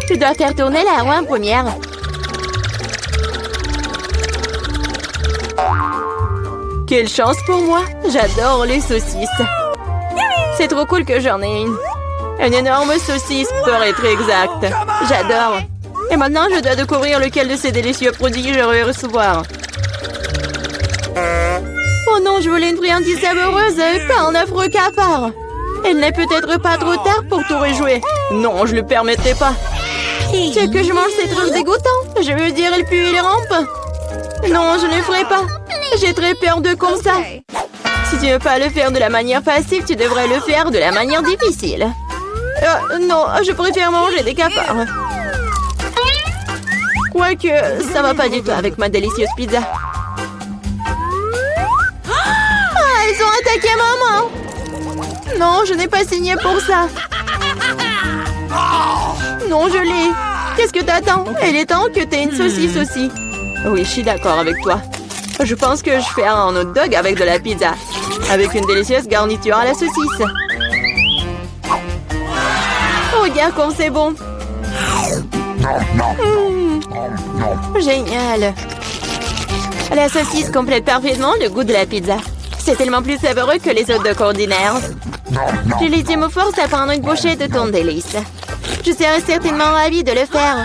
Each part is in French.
Tu dois faire tourner la roue en première. Quelle chance pour moi! J'adore les saucisses. C'est trop cool que j'en ai une. Une énorme saucisse, pour être exact. J'adore. Et maintenant, je dois découvrir lequel de ces délicieux produits je vais recevoir. Oh non, je voulais une friandise savoureuse, pas un affreux cafard. Il n'est peut-être pas trop tard pour tout rejouer. Non, je le permettrai pas. Ce que je mange, c'est trop dégoûtant. Je veux dire, il pue, il rampe. Non, je ne le ferai pas. J'ai très peur de comme ça. Si tu ne veux pas le faire de la manière facile, tu devrais le faire de la manière difficile. Non, je préfère manger des cafards. Quoique, ça va pas du tout avec ma délicieuse pizza. Ah, ils ont attaqué maman! Non, je n'ai pas signé pour ça. Non, je l'ai. Qu'est-ce que t'attends? Il est temps que t'aies une saucisse aussi. Oui, je suis d'accord avec toi. Je pense que je fais un hot dog avec de la pizza. Avec une délicieuse garniture à la saucisse. Oh, regarde comme c'est bon. Génial. La saucisse complète parfaitement le goût de la pizza. C'est tellement plus savoureux que les hot dogs ordinaires. Julie me force à prendre une bouchée de ton délice. Je serais certainement ravie de le faire.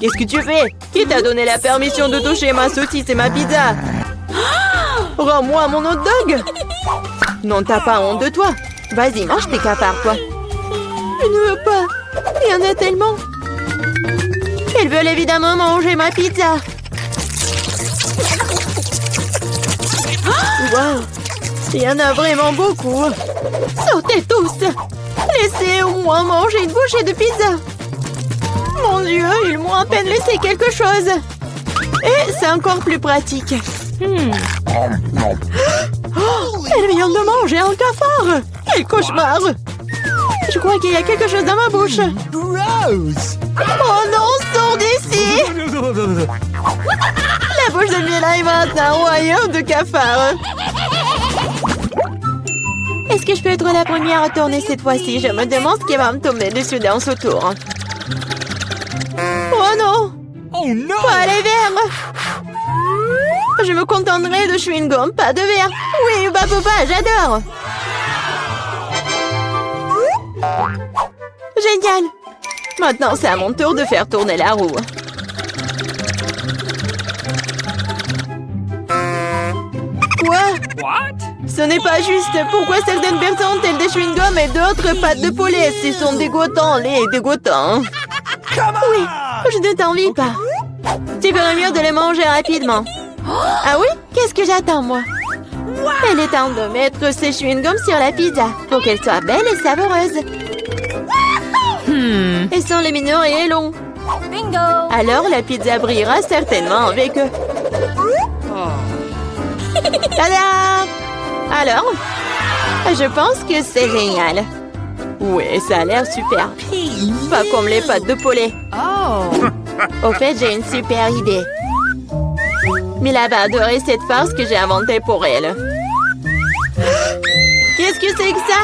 Qu'est-ce que tu fais? Qui t'a donné la permission de toucher ma saucisse et ma pizza? Rends-moi mon hot dog! Non, t'as pas honte de toi. Vas-y, mange tes cafards, toi. Je ne veux pas. Il y en a tellement. Ils veulent évidemment manger ma pizza. Wow! Il y en a vraiment beaucoup. Sortez tous! Laissez au moins manger une bouchée de pizza. Mon Dieu, ils m'ont à peine laissé quelque chose. Et c'est encore plus pratique. Oh, elle vient de manger un cafard. Quel cauchemar! Je crois qu'il y a quelque chose dans ma bouche. Gross! Oh non, sors d'ici! La bouche de Mila est maintenant un royaume de cafards. Est-ce que je peux être la première à tourner cette fois-ci? Je me demande ce qui va me tomber dessus dans ce tour. Oh non! Oh no! Pas les verres! Je me contenterai de chewing-gum, pas de verre. Oui, bah papa, j'adore. Génial. Maintenant, c'est à mon tour de faire tourner la roue. Quoi? What? Ce n'est pas juste. Pourquoi certaines personnes ont-elles des chewing-gums et d'autres pâtes de poulet? Ils sont dégoûtants, les dégoûtants. Oui, je ne t'envie pas. Tu ferais mieux de les manger rapidement. Ah oui? Qu'est-ce que j'attends, moi? Il est temps de mettre ces chewing-gums sur la pizza pour qu'elle soit belle et savoureuse. Ils sont lumineux et longs. Bingo! Alors, la pizza brillera certainement avec eux. Tada! Alors? Je pense que c'est génial. Oui, ça a l'air super. Pas comme les pâtes de poulet. Au fait, j'ai une super idée. Mila va adorer cette farce que j'ai inventée pour elle. Qu'est-ce que c'est que ça?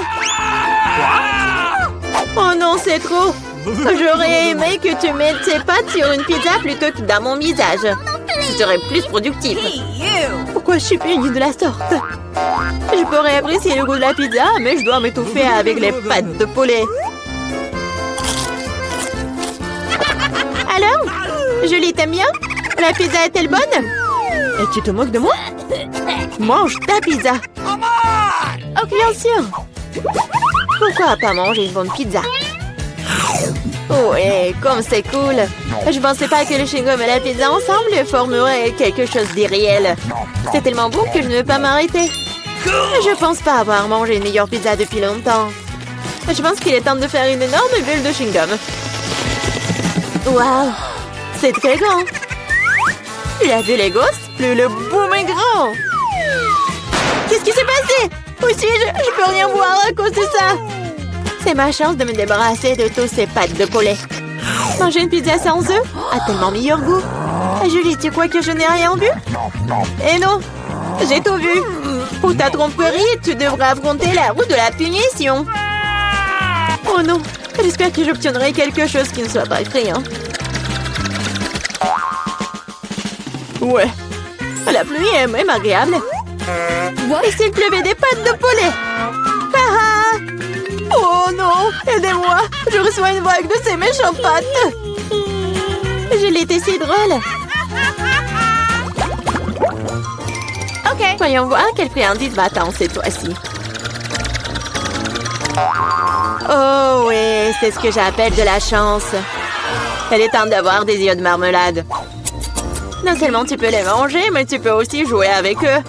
Oh non, c'est trop. J'aurais aimé que tu mettes tes pâtes sur une pizza plutôt que dans mon visage. Ce serait plus productif. Pourquoi je suis punie de la sorte? Je pourrais apprécier le goût de la pizza, mais je dois m'étouffer avec les pâtes de poulet. Alors? Julie, t'aimes bien? La pizza est-elle bonne? Et tu te moques de moi? Mange ta pizza. Oh, bien sûr. Pourquoi pas manger une bonne pizza? Ouais, comme c'est cool. Je pensais pas que le chewing-gum et la pizza ensemble formeraient quelque chose d'irréel. C'est tellement bon que je ne veux pas m'arrêter. Je pense pas avoir mangé une meilleure pizza depuis longtemps. Je pense qu'il est temps de faire une énorme bulle de chewing-gum. Waouh, c'est très grand. Tu as vu les gosses? Plus le boom est grand. Qu'est-ce qui s'est passé? Où suis-je? Je peux rien voir à cause de ça. C'est ma chance de me débarrasser de tous ces pâtes de poulet. Manger une pizza sans œufs a tellement meilleur goût. Julie, tu crois que je n'ai rien vu? Eh non, j'ai tout vu. Pour ta tromperie, tu devras affronter la roue de la punition. Oh non, J'espère que j'obtiendrai quelque chose qui ne soit pas effrayant. Ouais. La pluie est même agréable. Et s'il pleuvait des pâtes de poulet? Ah ah! Oh non! Aidez-moi! Je reçois une vague de ces méchantes pâtes! Je l'étais si drôle! Ok. Voyons voir quelle friandise va-t-on cette fois-ci. Oh oui, c'est ce que j'appelle de la chance. Elle est temps d'avoir des yeux de marmelade. Non seulement tu peux les manger, mais tu peux aussi jouer avec eux.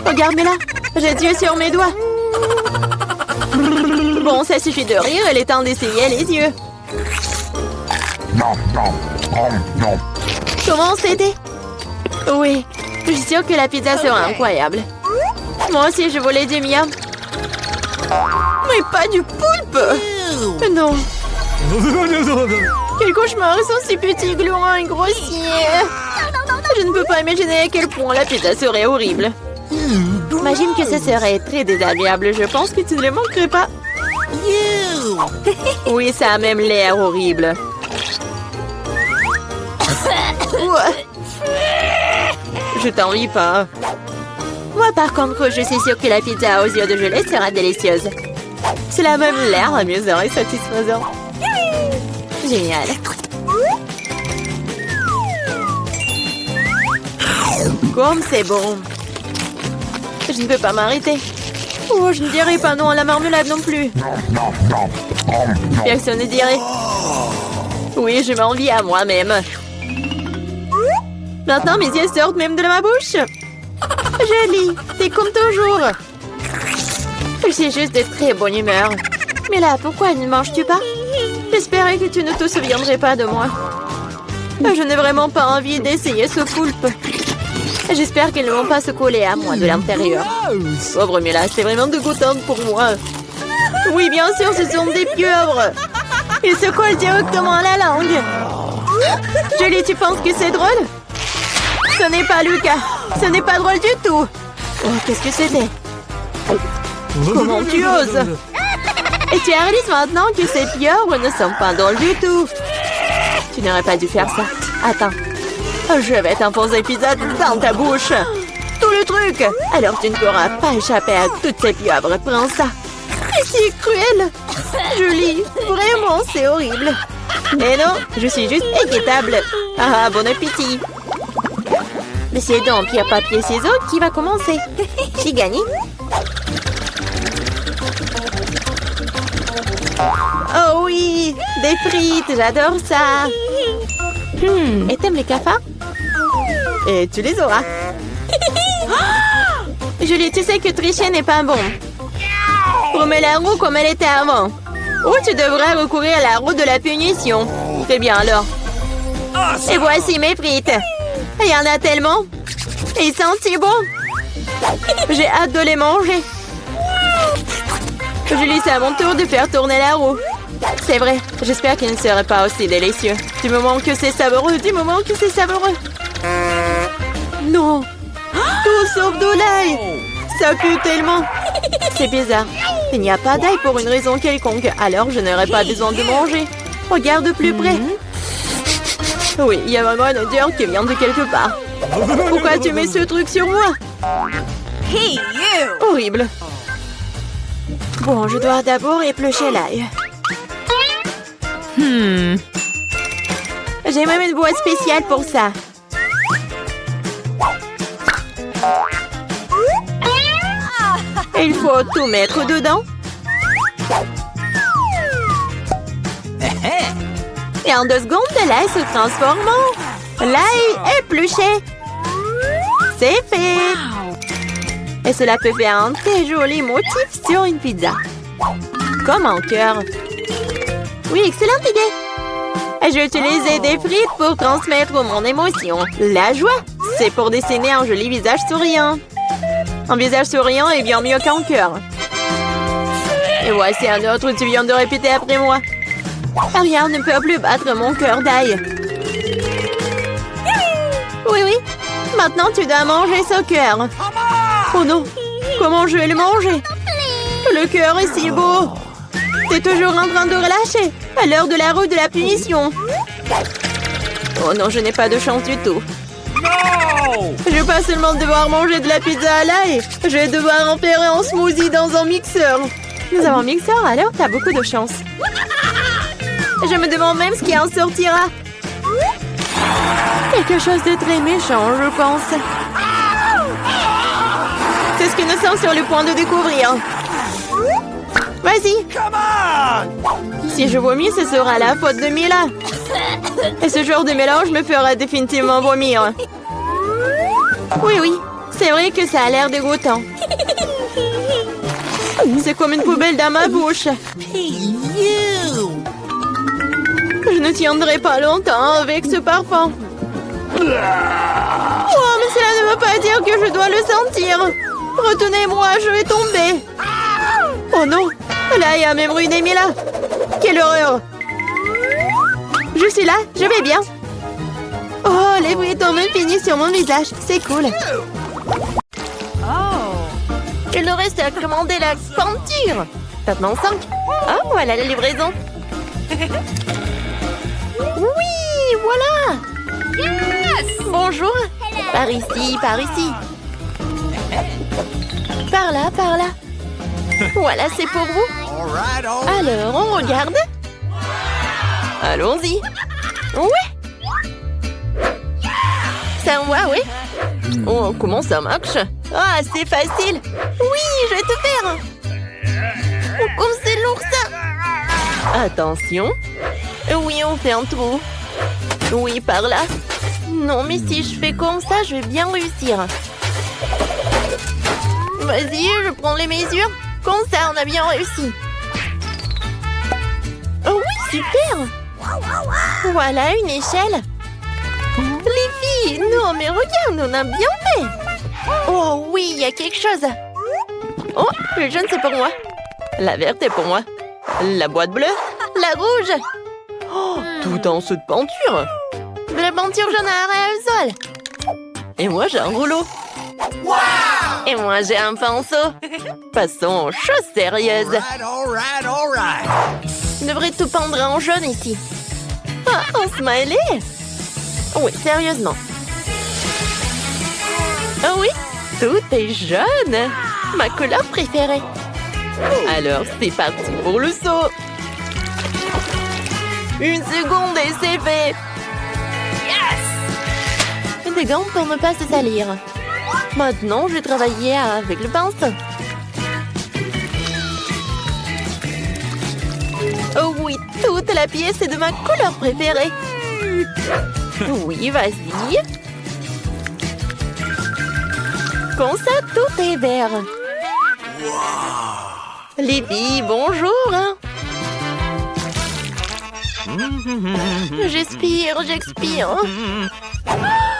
Regarde-moi là, j'ai des yeux sur mes doigts. Bon, ça suffit de rire, il est temps d'essayer les yeux. Comment c'était? Oui, je suis sûre que la pizza sera incroyable. Moi aussi, je voulais du miam. Mais pas du poulpe! Non. Quel cauchemar, ils sont si petits, gluants et grossiers. Je ne peux pas imaginer à quel point la pizza serait horrible. Imagine que ce serait très désagréable. Je pense que tu ne le manquerais pas. Oui, ça a même l'air horrible. Je t'envie pas. Moi, par contre, je suis sûre que la pizza aux yeux de gelée sera délicieuse. Cela a même l'air amusant et satisfaisant. Génial. Comme c'est bon. Je ne peux pas m'arrêter. Oh, je ne dirai pas non à la marmelade non plus. Personne ne dirait. Oui, je m'envie à moi-même. Maintenant, mes yeux sortent même de ma bouche. Jolie, t'es comme toujours. Je suis juste de très bonne humeur. Mais là, pourquoi ne manges-tu pas? J'espérais que tu ne te souviendrais pas de moi. Je n'ai vraiment pas envie d'essayer ce poulpe. J'espère qu'ils ne vont pas se coller à moi de l'intérieur. Pauvre Mila, c'est vraiment dégoûtant pour moi. Oui, bien sûr, ce sont des pieuvres. Ils se collent directement à la langue. Julie, tu penses que c'est drôle? Ce n'est pas Lucas. Ce n'est pas drôle du tout. Oh, qu'est-ce que c'était? Comment tu oses? Et tu réalises maintenant que ces pieuvres ne sont pas drôles du tout. Tu n'aurais pas dû faire ça. Attends. Je vais t'enfoncer pizza dans ta bouche. Tout le truc. Alors tu ne pourras pas échapper à toutes ces pieuvres. Prends ça. C'est cruel. Julie, vraiment, c'est horrible. Mais non, je suis juste équitable. Ah, bon appétit. Mais c'est donc pierre, papier, ciseaux qui va commencer. J'ai gagné. Oh oui, des frites, j'adore ça. Et t'aimes les cafards? Et tu les auras. Julie, tu sais que tricher n'est pas bon. Remets la roue comme elle était avant. Ou tu devrais recourir à la roue de la punition. Très bien alors. Et voici mes frites. Il y en a tellement. Et ils sentent si bon. J'ai hâte de les manger. Julie, c'est à mon tour de faire tourner la roue. C'est vrai, j'espère qu'il ne serait pas aussi délicieux. Du moment que c'est savoureux, du moment que c'est savoureux. Non. Tout sauf de l'ail. Ça pue tellement. C'est bizarre. Il n'y a pas d'ail pour une raison quelconque. Alors je n'aurai pas besoin de manger. Regarde de plus près. Oui, il y a vraiment une odeur qui vient de quelque part. Pourquoi tu mets ce truc sur moi? Hey, you! Horrible. Bon, je dois d'abord éplucher l'ail. J'ai même une boîte spéciale pour ça. Il faut tout mettre dedans. Et en 2 secondes, l'ail se transforme en l'ail épluché. C'est fait. Et cela peut faire un très joli motif sur une pizza. Comme un cœur. Oui, excellente idée. J'ai utilisé des frites pour transmettre mon émotion. La joie, c'est pour dessiner un joli visage souriant. Un visage souriant est bien mieux qu'un cœur. Et voici un autre que tu viens de répéter après moi. Rien ne peut plus battre mon cœur d'ail. Oui, oui. Maintenant, tu dois manger ce cœur. Oh non, comment je vais le manger? Le cœur est si beau. T'es toujours en train de relâcher. À l'heure de la roue de la punition. Oh non, je n'ai pas de chance du tout. No! Je vais pas seulement devoir manger de la pizza à l'ail. Je vais devoir en faire un smoothie dans un mixeur. Nous avons un mixeur, alors t'as beaucoup de chance. Je me demande même ce qui en sortira. Quelque chose de très méchant, je pense. C'est ce que nous sommes sur le point de découvrir. Vas-y. Come on! Si je vomis, ce sera la faute de Mila. Et ce genre de mélange me fera définitivement vomir. Oui, oui. C'est vrai que ça a l'air dégoûtant. C'est comme une poubelle dans ma bouche. Je ne tiendrai pas longtemps avec ce parfum. Oh, mais cela ne veut pas dire que je dois le sentir. Retenez-moi, je vais tomber. Oh non, là, il y a même ruiné Mila. Quelle horreur. Je suis là, je vais bien. Oh, les bruits tombent finis sur mon visage. C'est cool. Il nous reste à commander la peinture. Maintenant 5. Oh, voilà la livraison. Oui, voilà. Bonjour. Par ici, par ici. Par là, par là. Voilà, c'est pour vous. All right, all right. Alors, on regarde. Allons-y. Ouais. Ça va, oui. Oh, comment ça marche? Ah, c'est facile. Oui, je vais te faire. Oh, comme c'est lourd, ça. Attention. Oui, on fait un trou. Oui, par là. Non, mais si je fais comme ça, je vais bien réussir. Vas-y, je prends les mesures. Comme ça, on a bien réussi. Oh oui, super. Voilà une échelle. Les filles, non, mais regarde, on a bien fait. Oh oui, il y a quelque chose. Oh, le jaune, c'est pour moi. La verte est pour moi. La boîte bleue. La rouge. Oh, tout en dessous de peinture. De la peinture jaune à aérosol. Et moi, j'ai un rouleau. Et moi, j'ai un pinceau. Passons aux choses sérieuses. All right, all right. Je devrais tout peindre en jaune ici. Ah, un smiley. Oui, sérieusement. Ah oui, tout est jaune. Ma couleur préférée. Alors, c'est parti pour le saut. Une seconde et c'est fait. Yes! Des gants pour ne pas se salir. Maintenant, je vais travailler avec le pinceau. Oh oui, toute la pièce est de ma couleur préférée. Oui, vas-y. Comme ça, tout est vert. Les filles, bonjour. J'expire, j'expire.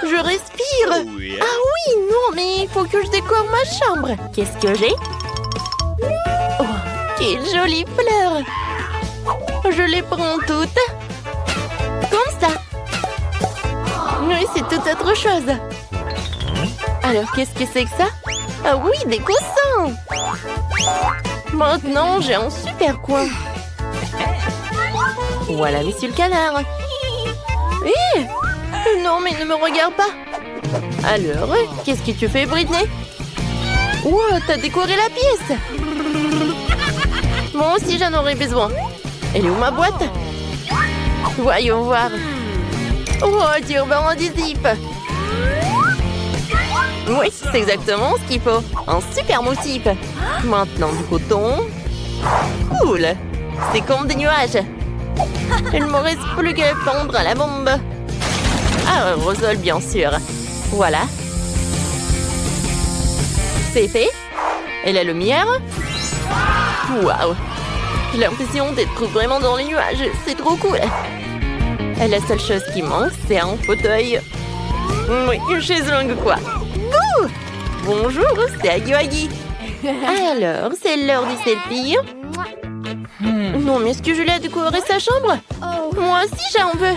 Je respire. Ah oui, non, mais il faut que je décore ma chambre. Qu'est-ce que j'ai? Oh, quelle jolie fleur. Je les prends toutes. Comme ça. Oui, c'est tout autre chose. Alors, qu'est-ce que c'est que ça? Ah oui, des coussins. Maintenant, j'ai un super coin. Voilà, monsieur le canard. Hé! Non, mais ne me regarde pas. Alors, qu'est-ce que tu fais, Britney? Wow, t'as décoré la pièce. Moi aussi, j'en aurais besoin. Elle est où ma boîte? Voyons voir. Oh, du ruban adhésif. Oui, c'est exactement ce qu'il faut. Un super motif. Maintenant, du coton. Cool. C'est comme des nuages. Il ne me reste plus qu'à pendre à la bombe. Aérosol, bien sûr. Voilà. C'est fait. Et la lumière? Waouh! J'ai l'impression d'être vraiment dans les nuages. C'est trop cool. Et la seule chose qui manque, c'est un fauteuil. Oui, une chaise longue quoi. Bouh! Bonjour, c'est Agui Agui. Alors, c'est l'heure du selfie. Non, mais est-ce que je l'ai décoré sa chambre? Moi aussi, j'en veux.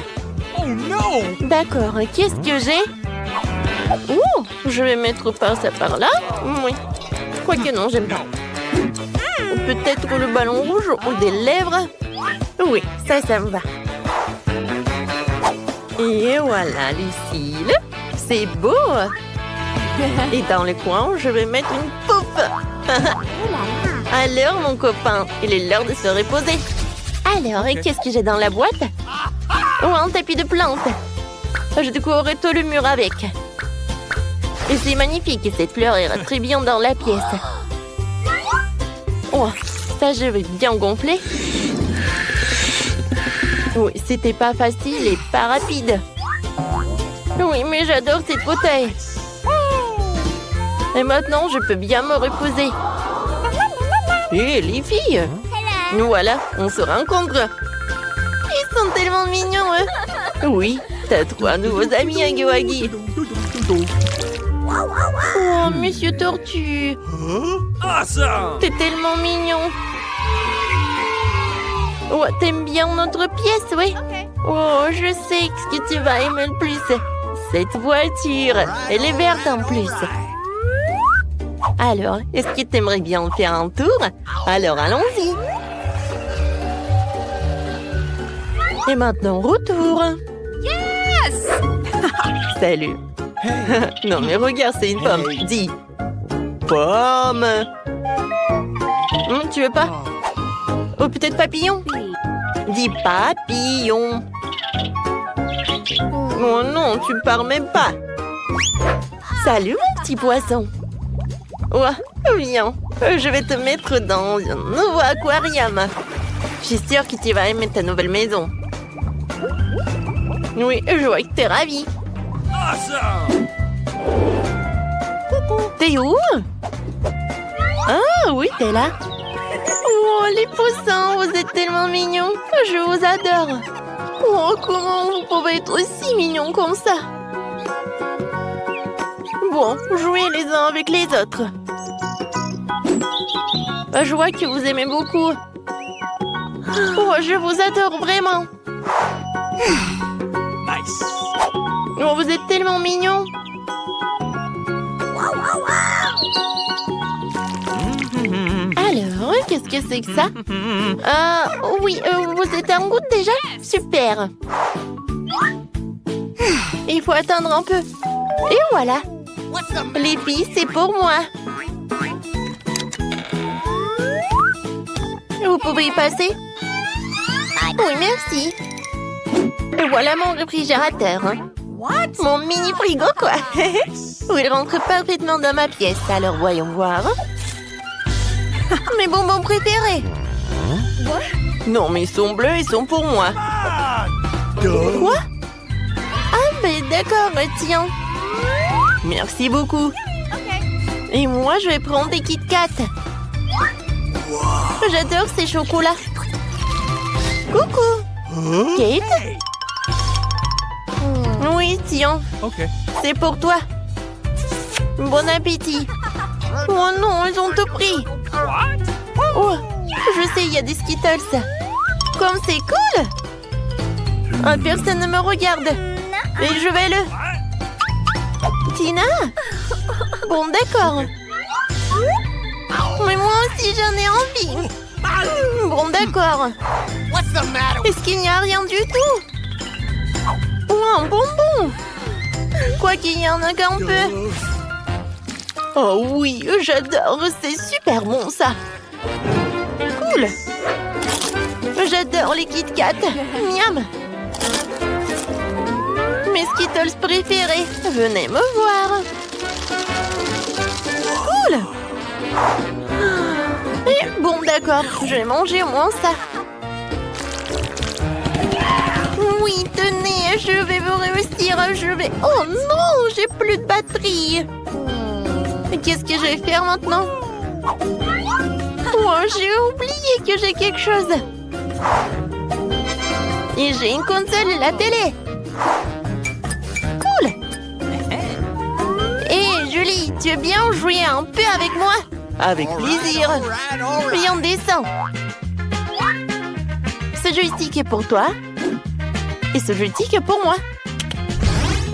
Oh no! D'accord, qu'est-ce que j'ai? Oh, je vais mettre par ça par là. Oui. Quoique non, j'aime pas. Peut-être le ballon rouge ou des lèvres? Oui, ça me va. Et voilà, Lucille. C'est beau. Et dans le coin, je vais mettre une poupe. Alors, mon copain, il est l'heure de se reposer. Alors, et qu'est-ce que j'ai dans la boîte? Oh, un tapis de plantes. Je décorerai tout le mur avec. Et c'est magnifique, cette fleur ira très bien dans la pièce. Oh, ça, je vais bien gonfler. Oui, c'était pas facile et pas rapide. Oui, mais j'adore cette fauteuil. Et maintenant, je peux bien me reposer. Hé, les filles! Voilà, on se rencontre. Ils sont tellement mignons, eux. Oui, t'as 3 nouveaux amis, Huggy. Oh, Monsieur Tortue. Awesome! T'es tellement mignon. Oh, t'aimes bien notre pièce, oui? Oh, je sais ce que tu vas aimer le plus. Cette voiture, elle est verte en plus. Alors, est-ce que t'aimerais bien faire un tour? Alors, allons-y. Et maintenant, retour. Yes! Salut. Non, mais regarde, c'est une pomme. Dis. Pomme. Tu veux pas? Oh, peut-être papillon? Dis papillon. Oh non, tu pars même pas. Salut, mon petit poisson. Oh, viens. Je vais te mettre dans un nouveau aquarium. Je suis sûre que tu vas aimer ta nouvelle maison. Oui, je vois que t'es ravie. Awesome! T'es où? Ah oui, t'es là. Oh, les poussins, vous êtes tellement mignons. Je vous adore. Oh, comment vous pouvez être aussi mignons comme ça? Bon, jouez les uns avec les autres. Je vois que vous aimez beaucoup. Oh, je vous adore vraiment. Nice! Oh, vous êtes tellement mignons. Alors, qu'est-ce que c'est que ça? Oui, vous êtes en route déjà? Super. Il faut attendre un peu. Et voilà. Les filles, c'est pour moi. Vous pouvez y passer? Oui, merci. Et voilà mon réfrigérateur. Mon mini frigo, quoi. Il rentre parfaitement dans ma pièce. Alors, voyons voir. Mes bonbons préférés. Non, mais ils sont bleus, ils sont pour moi. Quoi? Ah, mais d'accord, tiens. Merci beaucoup. Et moi, je vais prendre des Kit Kat. J'adore ces chocolats. Coucou. Kate? Oui, tiens. Okay. C'est pour toi. Bon appétit. Oh non, ils ont tout pris. Oh, je sais, il y a des Skittles. Comme c'est cool. Oh, personne ne me regarde. Et je vais le... Tina? Bon, d'accord. Mais moi aussi, j'en ai envie. Bon, d'accord. What's the matter? Est-ce qu'il n'y a rien du tout? Oh, un bonbon. Quoi qu'il y en a qu'un peu. Oh oui, j'adore. C'est super bon, ça. Cool. J'adore les Kit Kat. Miam. Mes Skittles préférés. Venez me voir. Cool. Et bon, d'accord. Je vais manger au moins ça. Oui, tenez, je vais me réussir. Je vais... Oh non, j'ai plus de batterie. Qu'est-ce que je vais faire maintenant? Oh, j'ai oublié que j'ai quelque chose. Et j'ai une console et la télé. Cool. Hé, Julie, tu veux bien jouer un peu avec moi? Avec plaisir. Viens, descends. Ce joystick est pour toi. Et ce joystick est pour moi.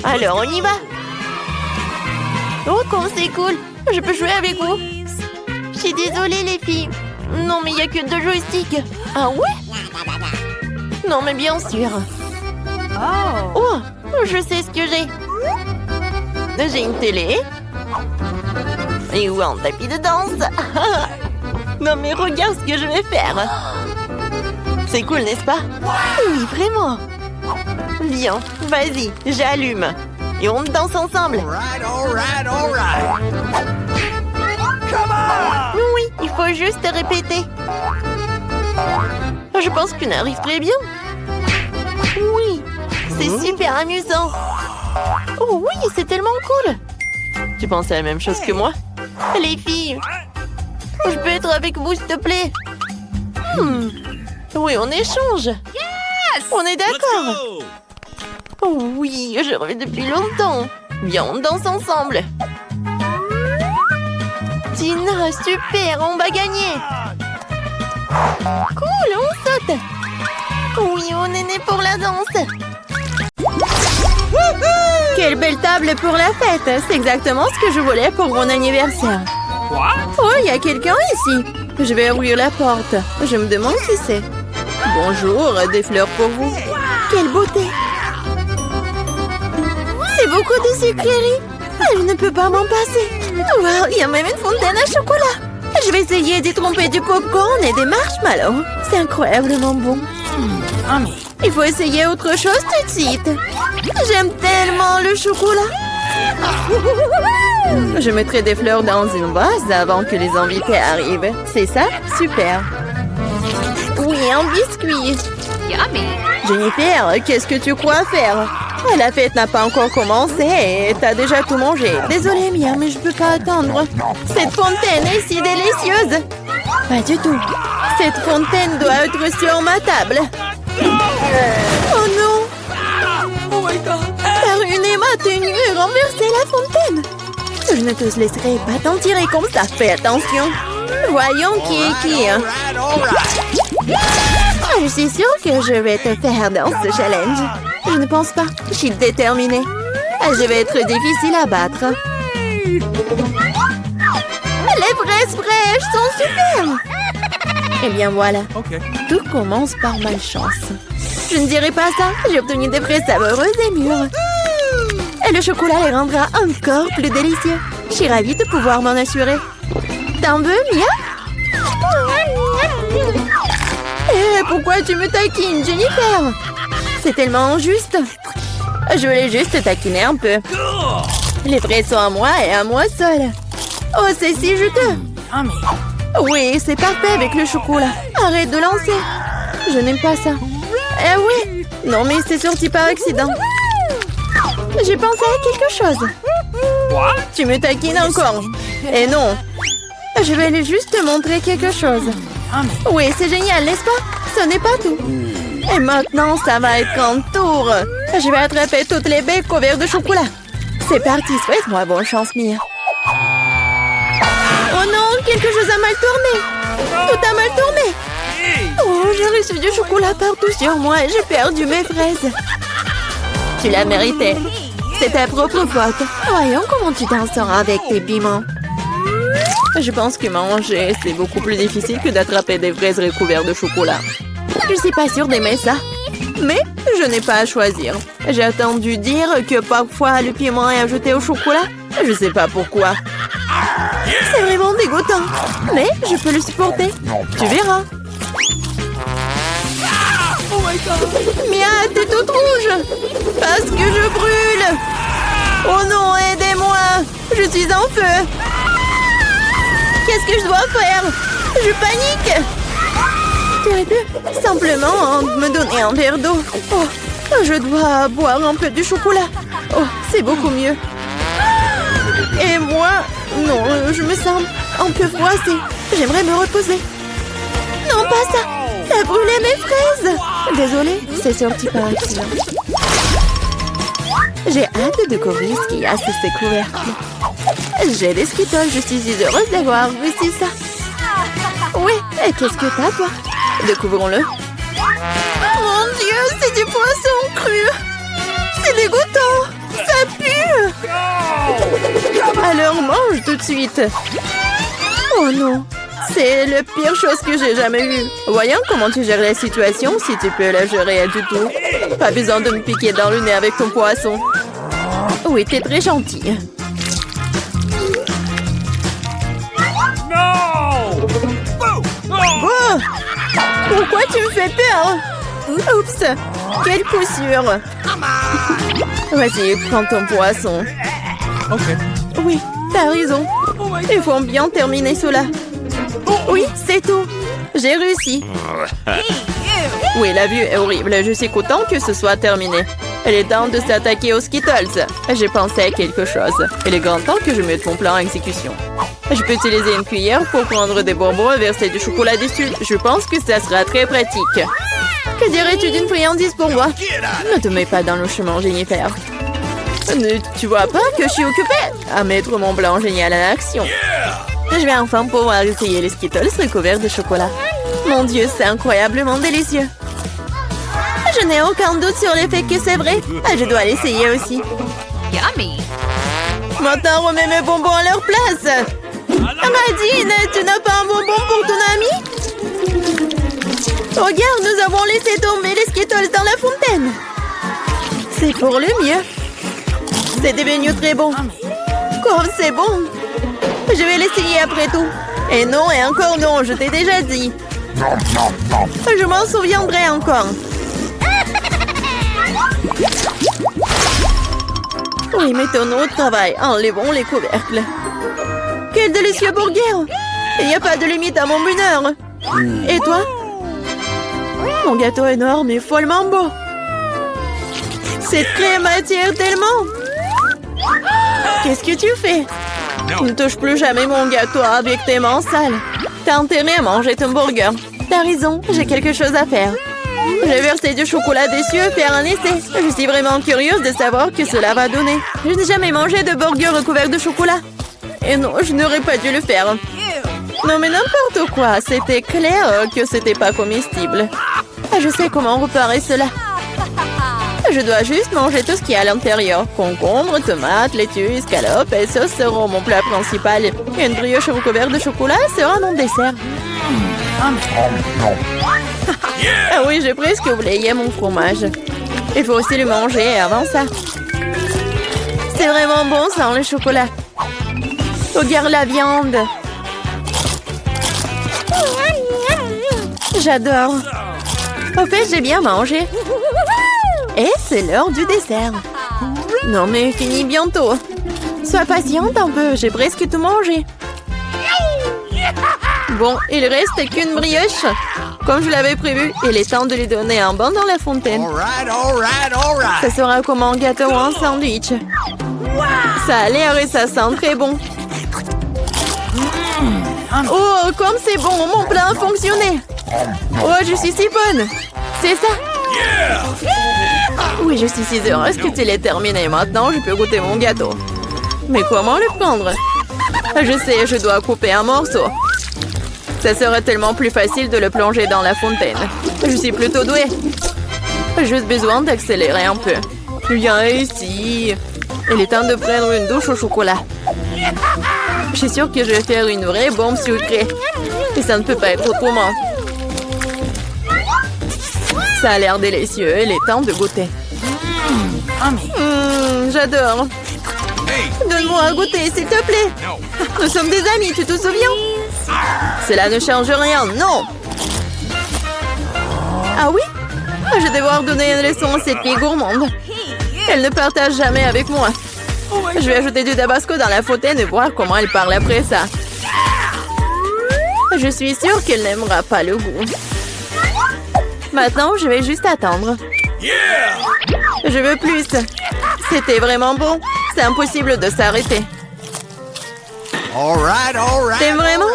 Alors, on y va. Oh, comme c'est cool. Je peux jouer avec vous. Je suis désolée, les filles. Non, mais il n'y a que 2 joysticks. Ah ouais? Non, mais bien sûr. Oh, je sais ce que j'ai. J'ai une télé. Et où un tapis de danse. Non, mais regarde ce que je vais faire. C'est cool, n'est-ce pas? Oui, vraiment. Bien, vas-y, j'allume. Et on danse ensemble. All right. Come on! Oui, il faut juste répéter. Je pense qu'on arrive très bien. Oui, c'est super amusant. Oh oui, c'est tellement cool. Tu penses à la même chose que moi? Les filles, je peux être avec vous, s'il te plaît? Oui, on échange. On est Let's d'accord. go! Oh oui, je rêve depuis longtemps. Viens, on danse ensemble. Tina, super, on va gagner. Cool, on saute. Oui, on est né pour la danse. Quelle belle table pour la fête. C'est exactement ce que je voulais pour mon anniversaire. What? Oh, il y a quelqu'un ici. Je vais ouvrir la porte. Je me demande qui c'est. Bonjour, des fleurs pour vous. Quelle beauté. C'est beaucoup de sucreries. Je ne peux pas m'en passer. Wow, il y a même une fontaine à chocolat. Je vais essayer d'y tromper du popcorn et des marshmallows. C'est incroyablement bon. Il faut essayer autre chose tout de suite. J'aime tellement le chocolat. Je mettrai des fleurs dans une vase avant que les invités arrivent. C'est ça? Super. Oui, un biscuit. Yummy. Jennifer, qu'est-ce que tu crois faire? La fête n'a pas encore commencé et t'as déjà tout mangé. Désolée, Mia, mais je peux pas attendre. Cette fontaine est si délicieuse. Pas du tout. Cette fontaine doit être sur ma table. Oh non! Oh my god! T'as ruiné ma tenue et renversé la fontaine. Je ne te laisserai pas t'en tirer comme ça. Fais attention. Voyons qui est qui. All right. Je suis sûre que je vais te faire dans ce challenge. Je ne pense pas. Je suis déterminée. Je vais être difficile à battre. Les fraises fraîches sont super. Eh bien voilà. Okay. Tout commence par malchance. Je ne dirai pas ça. J'ai obtenu des fraises savoureuses et mûres. Et le chocolat les rendra encore plus délicieux. Je suis ravie de pouvoir m'en assurer. T'en veux, Mia? Eh, pourquoi tu me taquines, Jennifer? C'est tellement injuste. Je voulais juste taquiner un peu. Les fraises sont à moi et à moi seule. Oh, c'est si juteux. Oui, c'est parfait avec le chocolat. Arrête de lancer. Je n'aime pas ça. Eh oui. Non, mais c'est sorti par accident. J'ai pensé à quelque chose. What? Tu me taquines encore. Eh non. Je vais aller juste te montrer quelque chose. Oui, c'est génial, n'est-ce pas? Ce n'est pas tout. Et maintenant, ça va être un tour. Je vais attraper toutes les baies couvertes de chocolat. C'est parti, souhaite-moi bonne chance, Mia. Oh non, quelque chose a mal tourné. Tout a mal tourné. Oh, j'ai reçu du chocolat partout sur moi et j'ai perdu mes fraises. Tu l'as mérité. C'est ta propre faute. Voyons comment tu t'en sors avec tes piments. Je pense que manger, c'est beaucoup plus difficile que d'attraper des fraises recouvertes de chocolat. Je suis pas sûre d'aimer ça. Mais je n'ai pas à choisir. J'ai entendu dire que parfois le piment est ajouté au chocolat. Je sais pas pourquoi. C'est vraiment dégoûtant. Mais je peux le supporter. Tu verras. Oh my god! Mia, t'es toute rouge. Parce que je brûle. Oh non, aidez-moi. Je suis en feu. Qu'est-ce que je dois faire? Je panique. Tu aurais pu simplement me donner un verre d'eau. Oh, je dois boire un peu de chocolat. Oh, c'est beaucoup mieux. Et moi, non, je me sens un peu froissée. J'aimerais me reposer. Non, pas ça. T'as brûlé mes fraises. Désolée, c'est sorti par accident. J'ai hâte de découvrir ce qu'il y a sous ces couvercles. J'ai des Skittles, je suis si heureuse d'avoir réussi ça. Oui, et qu'est-ce que t'as, toi? Découvrons-le. Mon Dieu, c'est du poisson cru. C'est dégoûtant. Ça pue. Alors mange tout de suite. Oh non, C'est la pire chose que j'ai jamais vue. Voyons comment tu gères la situation, si tu peux la gérer du tout. Pas besoin de me piquer dans le nez avec ton poisson. Oui, t'es très gentil. No! Oh! Pourquoi tu me fais peur? Oups! Quelle poussure! Vas-y, prends ton poisson. Okay. Oui, t'as raison. Oh my Il faut bien terminer cela. Oui, c'est tout. J'ai réussi. Oui, la vue est horrible. Je suis content que ce soit terminé. Il est temps de s'attaquer aux Skittles. J'ai pensé à quelque chose. Il est grand temps que je mette mon plan en exécution. Je peux utiliser une cuillère pour prendre des bonbons et verser du chocolat dessus. Je pense que ça sera très pratique. Que dirais-tu d'une friandise pour moi? Ne te mets pas dans le chemin, Jennifer. Tu vois pas que je suis occupée à mettre mon blanc génial en action. Je vais enfin pouvoir essayer les Skittles recouverts de chocolat. Mon Dieu, c'est incroyablement délicieux. Je n'ai aucun doute sur le fait que c'est vrai. Je dois l'essayer aussi. Yummy. Maintenant, remets mes bonbons à leur place. Nadine, tu n'as pas un bonbon pour ton ami? Regarde, nous avons laissé tomber les Skittles dans la fontaine. C'est pour le mieux. C'est devenu très bon. Comme c'est bon. Je vais l'essayer après tout. Et non, et encore non, je t'ai déjà dit. Je m'en souviendrai encore. Oui, mettons-nous au travail. Enlevons les couvercles. Quel délicieux burger! Il n'y a pas de limite à mon bonheur. Et toi? Mon gâteau est énorme et follement beau. Cette crème attire tellement. Qu'est-ce que tu fais? Ne touche plus jamais mon gâteau avec tes mains sales. T'as intérêt à manger ton burger. T'as raison, j'ai quelque chose à faire. Je vais verser du chocolat dessus et faire un essai. Je suis vraiment curieuse de savoir ce que cela va donner. Je n'ai jamais mangé de burger recouvert de chocolat. Et non, je n'aurais pas dû le faire. Non mais n'importe quoi, c'était clair que c'était pas comestible. Je sais comment réparer cela. Je dois juste manger tout ce qu'il y a à l'intérieur. Concombre, tomates, laitue, escalope et sauce seront mon plat principal. Et une brioche recouverte de chocolat sera mon dessert. Ah oui, j'ai presque oublié mon fromage. Il faut aussi le manger avant ça. C'est vraiment bon sans le chocolat. Regarde la viande. J'adore. Au fait, j'ai bien mangé. Et c'est l'heure du dessert. Non mais fini bientôt. Sois patiente un peu, j'ai presque tout mangé. Bon, il reste qu'une brioche. Comme je l'avais prévu, il est temps de lui donner un bain dans la fontaine. Ça sera comme un gâteau ou un sandwich. Ça a l'air et ça sent très bon. Oh, comme c'est bon, mon plan a fonctionné. Oh, je suis si bonne. C'est ça? Oui, je suis si heureuse que tu l'aies terminé. Maintenant, je peux goûter mon gâteau. Mais comment le prendre? Je sais, je dois couper un morceau. Ça serait tellement plus facile de le plonger dans la fontaine. Je suis plutôt douée. J'ai juste besoin d'accélérer un peu. Viens ici. Il est temps de prendre une douche au chocolat. Je suis sûre que je vais faire une vraie bombe sucrée. Et ça ne peut pas être autrement. Ça a l'air délicieux. Il est temps de goûter. J'adore. Donne-moi à goûter, s'il te plaît. Nous sommes des amis, tu te souviens? Cela ne change rien, non. Ah oui? Je vais devoir donner une leçon à cette fille gourmande. Elle ne partage jamais avec moi. Je vais ajouter du tabasco dans la fontaine et voir comment elle parle après ça. Je suis sûre qu'elle n'aimera pas le goût. Maintenant, je vais juste attendre. Je veux plus. C'était vraiment bon. C'est impossible de s'arrêter. T'aimes vraiment?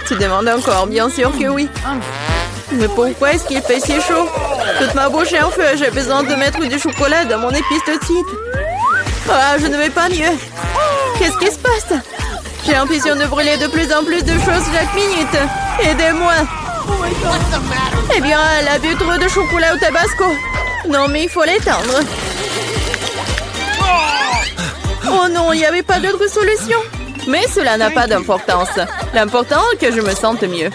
Tu demandes encore, bien sûr que oui. Mais pourquoi est-ce qu'il fait si chaud? Toute ma bouche est en feu. J'ai besoin de mettre du chocolat dans mon épice de titre. Ah, je ne vais pas mieux. Qu'est-ce qui se passe? J'ai l'impression de brûler de plus en plus de choses chaque minute. Aidez-moi. Eh bien, elle a bu trop de chocolat au tabasco. Non, mais il faut l'éteindre. Oh non, il n'y avait pas d'autre solution. Mais cela n'a pas d'importance. L'important est que je me sente mieux.